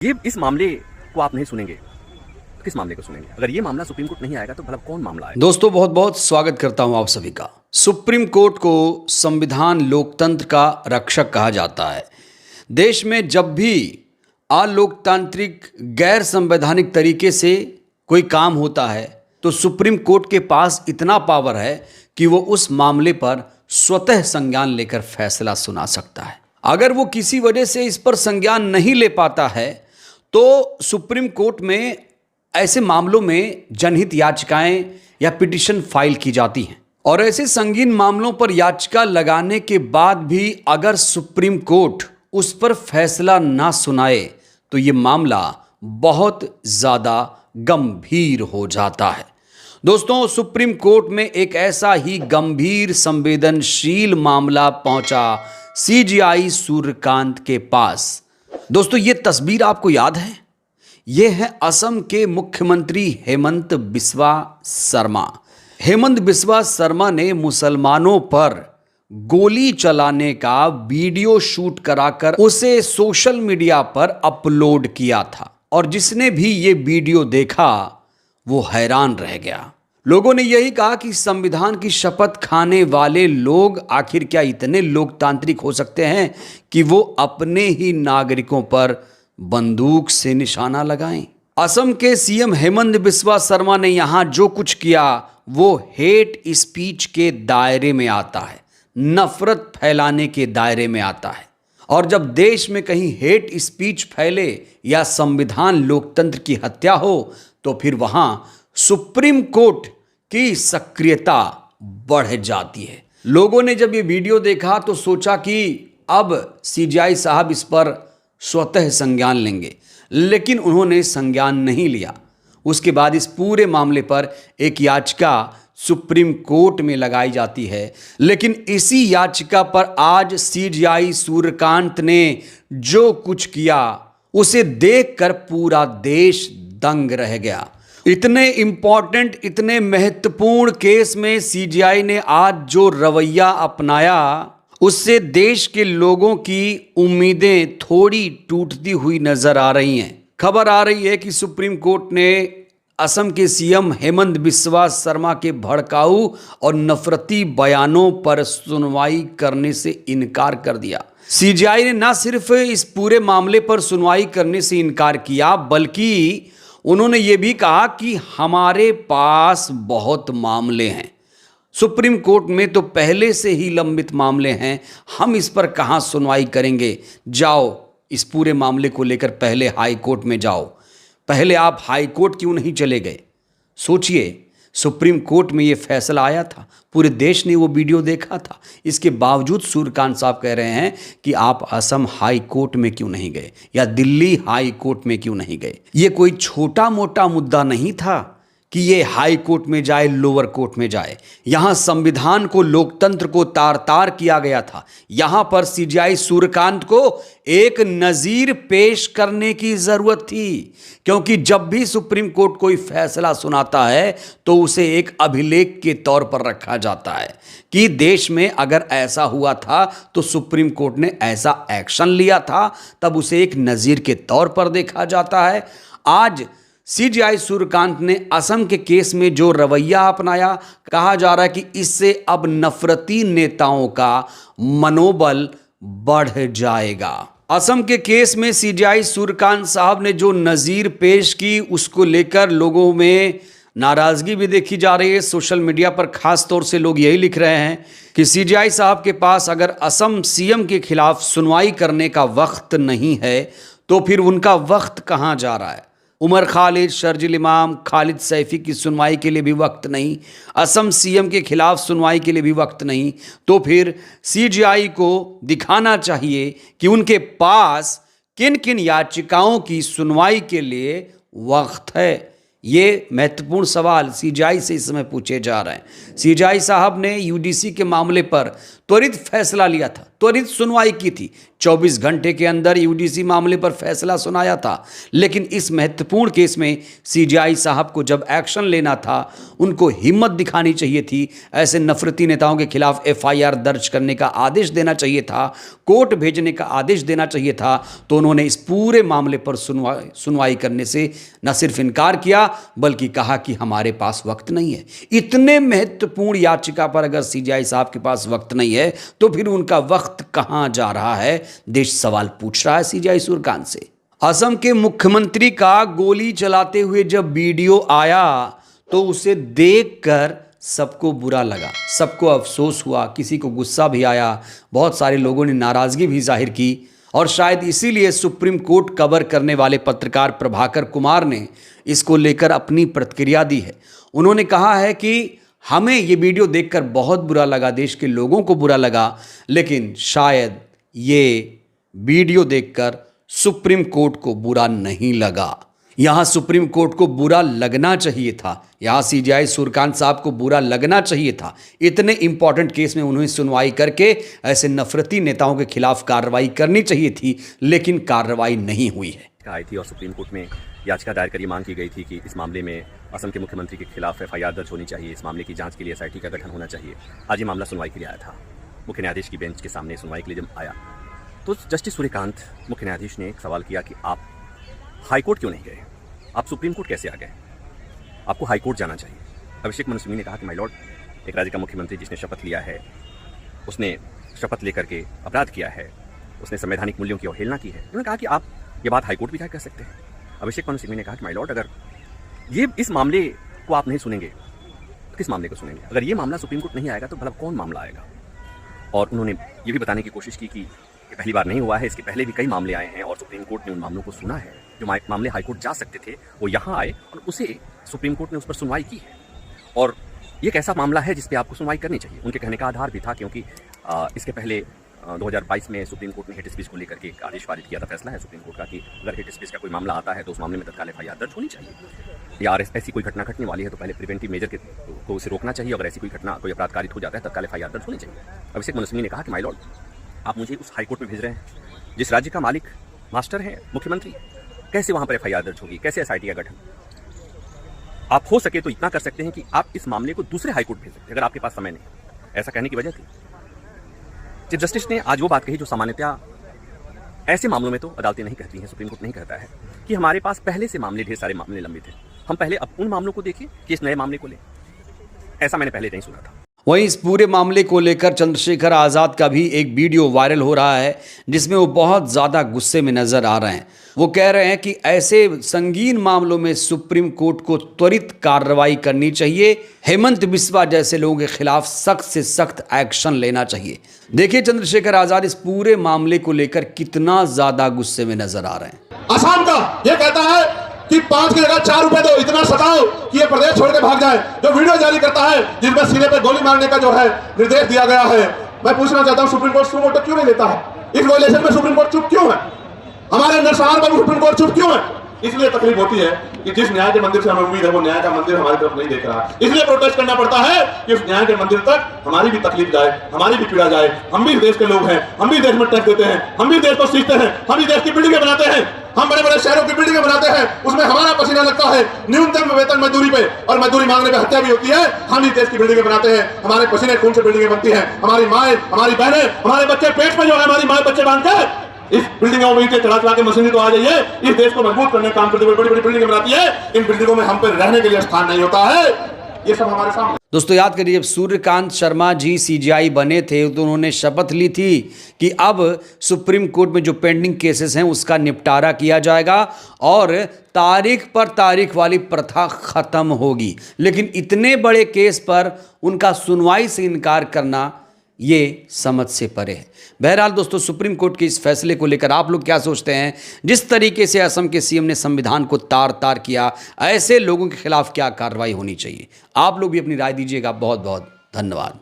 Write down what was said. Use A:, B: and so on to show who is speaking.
A: ये इस मामले को आप नहीं सुनेंगे तो किस मामले को सुनेंगे? अगर ये मामला सुप्रीम कोर्ट नहीं आएगा तो भला कौन मामला आएगा?
B: दोस्तों बहुत बहुत स्वागत करता हूं आप सभी का। सुप्रीम कोर्ट को संविधान लोकतंत्र का रक्षक कहा जाता है। देश में जब भी अलोकतांत्रिक गैर संवैधानिक तरीके से कोई काम होता है तो सुप्रीम कोर्ट के पास इतना पावर है कि वो उस मामले पर स्वतः संज्ञान लेकर फैसला सुना सकता है। अगर वो किसी वजह से इस पर संज्ञान नहीं ले पाता है तो सुप्रीम कोर्ट में ऐसे मामलों में जनहित याचिकाएं या पिटीशन फाइल की जाती हैं और ऐसे संगीन मामलों पर याचिका लगाने के बाद भी अगर सुप्रीम कोर्ट उस पर फैसला ना सुनाए तो ये मामला बहुत ज़्यादा गंभीर हो जाता है। दोस्तों सुप्रीम कोर्ट में एक ऐसा ही गंभीर संवेदनशील मामला पहुंचा सीजेआई सूर्यकांत के पास। दोस्तों ये तस्वीर आपको याद है? ये है असम के मुख्यमंत्री हेमंत बिस्वा शर्मा। हेमंत बिस्वा शर्मा ने मुसलमानों पर गोली चलाने का वीडियो शूट कराकर उसे सोशल मीडिया पर अपलोड किया था और जिसने भी ये वीडियो देखा वो हैरान रह गया। लोगों ने यही कहा कि संविधान की शपथ खाने वाले लोग आखिर क्या इतने लोकतांत्रिक हो सकते हैं कि वो अपने ही नागरिकों पर बंदूक से निशाना लगाएं। असम के सीएम हेमंत बिस्वा शर्मा ने यहां जो कुछ किया वो हेट स्पीच के दायरे में आता है, नफरत फैलाने के दायरे में आता है। और जब देश में कहीं हेट स्पीच फैले या संविधान लोकतंत्र की हत्या हो तो फिर वहां सुप्रीम कोर्ट की सक्रियता बढ़ जाती है। लोगों ने जब ये वीडियो देखा तो सोचा कि अब सीजेआई साहब इस पर स्वतः संज्ञान लेंगे, लेकिन उन्होंने संज्ञान नहीं लिया। उसके बाद इस पूरे मामले पर एक याचिका सुप्रीम कोर्ट में लगाई जाती है, लेकिन इसी याचिका पर आज सीजेआई सूर्यकांत ने जो कुछ किया उसे देखकर पूरा देश दंग रह गया। इतने इंपॉर्टेंट, इतने महत्वपूर्ण केस में सीजेआई ने आज जो रवैया अपनाया उससे देश के लोगों की उम्मीदें थोड़ी टूटती हुई नजर आ रही हैं। खबर आ रही है कि सुप्रीम कोर्ट ने असम के सीएम हेमंत बिस्वा शर्मा के भड़काऊ और नफरती बयानों पर सुनवाई करने से इनकार कर दिया। सीजेआई ने न सिर्फ इस पूरे मामले पर सुनवाई करने से इनकार किया बल्कि उन्होंने ये भी कहा कि हमारे पास बहुत मामले हैं, सुप्रीम कोर्ट में तो पहले से ही लंबित मामले हैं, हम इस पर कहाँ सुनवाई करेंगे। जाओ इस पूरे मामले को लेकर पहले हाई कोर्ट में जाओ। पहले आप हाई कोर्ट क्यों नहीं चले गए? सोचिए, सुप्रीम कोर्ट में ये फैसला आया था, पूरे देश ने वो वीडियो देखा था, इसके बावजूद सूर्यकांत साहब कह रहे हैं कि आप असम हाई कोर्ट में क्यों नहीं गए या दिल्ली हाई कोर्ट में क्यों नहीं गए। ये कोई छोटा मोटा मुद्दा नहीं था कि ये हाई कोर्ट में जाए, लोअर कोर्ट में जाए। यहां संविधान को, लोकतंत्र को तार तार किया गया था। यहां पर सीजेआई सूर्यकांत को एक नजीर पेश करने की जरूरत थी, क्योंकि जब भी सुप्रीम कोर्ट कोई फैसला सुनाता है तो उसे एक अभिलेख के तौर पर रखा जाता है कि देश में अगर ऐसा हुआ था तो सुप्रीम कोर्ट ने ऐसा एक्शन लिया था, तब उसे एक नजीर के तौर पर देखा जाता है। आज सीजेआई सूर्यकांत ने असम के केस में जो रवैया अपनाया, कहा जा रहा है कि इससे अब नफरती नेताओं का मनोबल बढ़ जाएगा। असम के केस में सीजेआई सूर्यकांत साहब ने जो नज़ीर पेश की उसको लेकर लोगों में नाराज़गी भी देखी जा रही है। सोशल मीडिया पर खास तौर से लोग यही लिख रहे हैं कि सीजेआई साहब के पास अगर असम सीएम के खिलाफ सुनवाई करने का वक्त नहीं है तो फिर उनका वक्त कहाँ जा रहा है। उमर खालिद, शर्जिल इमाम, खालिद सैफी की सुनवाई के लिए भी वक्त नहीं, असम सीएम के खिलाफ सुनवाई के लिए भी वक्त नहीं, तो फिर सीजेआई को दिखाना चाहिए कि उनके पास किन किन याचिकाओं की सुनवाई के लिए वक्त है। ये महत्वपूर्ण सवाल सीजेआई से इस समय पूछे जा रहे हैं। सीजेआई साहब ने यूडीसी के मामले पर त्वरित फैसला लिया था, त्वरित सुनवाई की थी। 24 घंटे के अंदर यूडीसी मामले पर फैसला सुनाया था। लेकिन इस महत्वपूर्ण केस में सीजेआई साहब को जब एक्शन लेना था, उनको हिम्मत दिखानी चाहिए थी। ऐसे नफरती नेताओं के खिलाफ एफआईआर दर्ज करने का आदेश देना चाहिए था, कोर्ट भेजने का आदेश देना चाहिए था। तो उन्होंने इस पूरे मामले पर सुनवाई करने से न सिर्फ इनकार किया, बल्कि कहा कि हमारे पास वक्त नहीं है। इतने महत्वपूर्ण याचिका पर अगर सीजेआई साहब के पास वक्त नहीं है, तो फिर उनका वक्त कहां जा रहा है? देश सवाल पूछ रहा है सीजेआई सूर्यकांत से। असम के मुख्यमंत्री का गोली चलाते हुए जब वीडियो आया, तो उसे देखकर सबको बुरा लगा, सबको अफसोस हुआ, किसी को गुस्सा भी आया, बहुत सारे लोगों ने नाराजगी भी जाहिर की। और शायद इसीलिए सुप्रीम कोर्ट कवर करने वाले पत्रकार प्रभाकर कुमार ने इसको लेकर अपनी प्रतिक्रिया दी है। उन्होंने कहा है कि हमें ये वीडियो देखकर बहुत बुरा लगा, देश के लोगों को बुरा लगा, लेकिन शायद ये वीडियो देखकर सुप्रीम कोर्ट को बुरा नहीं लगा। यहां सुप्रीम कोर्ट को बुरा लगना चाहिए था, यहां सीजेआई सूर्यकांत साहब को बुरा लगना चाहिए था। इतने इंपॉर्टेंट केस में उन्हें सुनवाई करके ऐसे नफरती नेताओं के खिलाफ कार्रवाई करनी चाहिए थी, लेकिन कार्रवाई नहीं हुई है।
A: आई थी और सुप्रीम कोर्ट में याचिका दायर कर मांग की गई थी कि इस मामले में असम के मुख्यमंत्री के खिलाफ एफआईआर दर्ज होनी चाहिए, इस मामले की जांच के लिए एसआईटी का गठन होना चाहिए। आज ये मामला सुनवाई के लिए आया था, मुख्य न्यायाधीश की बेंच के सामने सुनवाई के लिए जब आया, तो जस्टिस सूर्यकांत मुख्य न्यायाधीश ने एक सवाल किया कि आप हाईकोर्ट क्यों नहीं गए, आप सुप्रीम कोर्ट कैसे आ गए, आपको हाईकोर्ट जाना चाहिए। अभिषेक मनु सिंघवी ने कहा कि माय लॉर्ड, एक राज्य का मुख्यमंत्री जिसने शपथ लिया है, उसने शपथ लेकर के अपराध किया है, उसने संवैधानिक मूल्यों की अवहेलना की है। उन्होंने कहा कि आप ये बात हाईकोर्ट भी क्या कह सकते हैं। अभिषेक मनु सिंघवी ने कहा कि माय लॉर्ड, अगर ये इस मामले को आप नहीं सुनेंगे तो किस मामले को सुनेंगे? अगर ये मामला सुप्रीम कोर्ट नहीं आएगा तो भला कौन मामला आएगा? और उन्होंने ये भी बताने की कोशिश की कि ये पहली बार नहीं हुआ है, इसके पहले भी कई मामले आए हैं और सुप्रीम कोर्ट ने उन मामलों को सुना है। जो मामले हाईकोर्ट जा सकते थे वो यहाँ आए और उसे सुप्रीम कोर्ट ने उस पर सुनवाई की है। और ये एक ऐसा मामला है जिस पे आपको सुनवाई करनी चाहिए। उनके कहने का आधार भी था क्योंकि इसके पहले 2022 में सुप्रीम कोर्ट ने हेट स्पीच को लेकर के एक आदेश पारित किया था। फैसला है सुप्रीम कोर्ट का कि अगर हेट स्पीच का कोई मामला आता है तो उस मामले में तत्काल एफआईआर दर्ज होनी चाहिए। या ऐसी कोई घटना घटने वाली है तो पहले प्रिवेंटिव मेजर को उसे रोकना चाहिए। अगर ऐसी कोई घटना, कोई अपराध कारित हो जाता है, तत्काल एफआईआर दर्ज होनी चाहिए। अभिषेक मनु सिंघवी ने कहा कि माय लॉर्ड, आप मुझे उस हाईकोर्ट में भेज रहे हैं जिस राज्य का मालिक मास्टर है मुख्यमंत्री, कैसे वहां पर एफआईआर दर्ज होगी, कैसे एसआईटी का गठन? आप हो सके तो इतना कर सकते हैं कि आप इस मामले को दूसरे हाईकोर्ट भेज सकते हैं अगर आपके पास समय नहीं। ऐसा कहने की वजह थी चीफ जस्टिस ने आज वो बात कही जो सामान्यतः ऐसे मामलों में तो अदालतें नहीं कहती हैं, सुप्रीम कोर्ट नहीं कहता है, कि हमारे पास पहले से मामले, ढेर सारे मामले लंबित हैं, हम पहले अब उन मामलों को देखें कि इस नए मामले को लें। ऐसा मैंने पहले नहीं सुना था।
B: वहीं इस पूरे मामले को लेकर चंद्रशेखर आज़ाद का भी एक वीडियो वायरल हो रहा है, जिसमें वो बहुत ज़्यादा गुस्से में नजर आ रहे हैं। वो कह रहे हैं कि ऐसे संगीन मामलों में सुप्रीम कोर्ट को त्वरित कार्रवाई करनी चाहिए, हेमंत बिस्वा जैसे लोगों के खिलाफ सख्त से सख्त एक्शन लेना चाहिए। देखिए चंद्रशेखर आज़ाद इस पूरे मामले को लेकर कितना ज़्यादा गुस्से में नजर आ रहे हैं।
C: असम का ये कहता है कि 5 की जगह 4 रुपए दो, इतना सताओ कि ये प्रदेश छोड़ के भाग जाए। जो वीडियो जारी करता है जिसमें सीने पे गोली मारने का जो है निर्देश दिया गया है, मैं पूछना चाहता हूं सुप्रीम कोर्ट सुप्रीम कोर्ट क्यों नहीं लेता है? इस वायलेशन में सुप्रीम कोर्ट चुप क्यों है? हमारे नरसंहार पर सुप्रीम कोर्ट चुप क्यों है? इसलिए तकलीफ होती है कि जिस न्याय के मंदिर से हमें उम्मीद है वो न्याय का मंदिर हमारी तरफ नहीं देख रहा। इसलिए प्रोटेस्ट करना पड़ता है कि उस न्याय के मंदिर तक हमारी भी तकलीफ जाए, हमारी भी पीड़ा जाए। हम भी देश के लोग हैं, हम भी देश में टैक्स देते हैं, हम भी देश को सीखते हैं, हम भी देश की बिल्डिंगें बनाते हैं, हम बड़े बड़े शहरों की बिल्डिंगें बनाते हैं, उसमें हमारा पसीना लगता है न्यूनतम वेतन मजदूरी पे, और मजदूरी मांगने पे हत्या भी होती है। हम ही देश की बिल्डिंगें बनाते हैं, हमारे पसीने खून से बिल्डिंगें बनती हैं। हमारी माएँ, हमारी बहनें, हमारे बच्चे पेट में जो है हमारी माएँ बच्चे बांध के इस बिल्डिंगों में चढ़ा चढ़ा के मशीनरी तो आ जाइए, इस देश को मजबूत करने का काम करते हुए बड़ी बड़ी बिल्डिंगें बनाती है। इन बिल्डिंगों में हम पे रहने के लिए स्थान नहीं होता है। ये सब हमारे सामने।
B: दोस्तों याद करिए, जब सूर्यकांत शर्मा जी सीजेआई बने थे तो उन्होंने शपथ ली थी कि अब सुप्रीम कोर्ट में जो पेंडिंग केसेस हैं उसका निपटारा किया जाएगा और तारीख पर तारीख वाली प्रथा खत्म होगी। लेकिन इतने बड़े केस पर उनका सुनवाई से इनकार करना ये समझ से परे है। बहरहाल दोस्तों, सुप्रीम कोर्ट के इस फैसले को लेकर आप लोग क्या सोचते हैं? जिस तरीके से असम के सीएम ने संविधान को तार तार किया, ऐसे लोगों के खिलाफ क्या कार्रवाई होनी चाहिए? आप लोग भी अपनी राय दीजिएगा। बहुत बहुत धन्यवाद।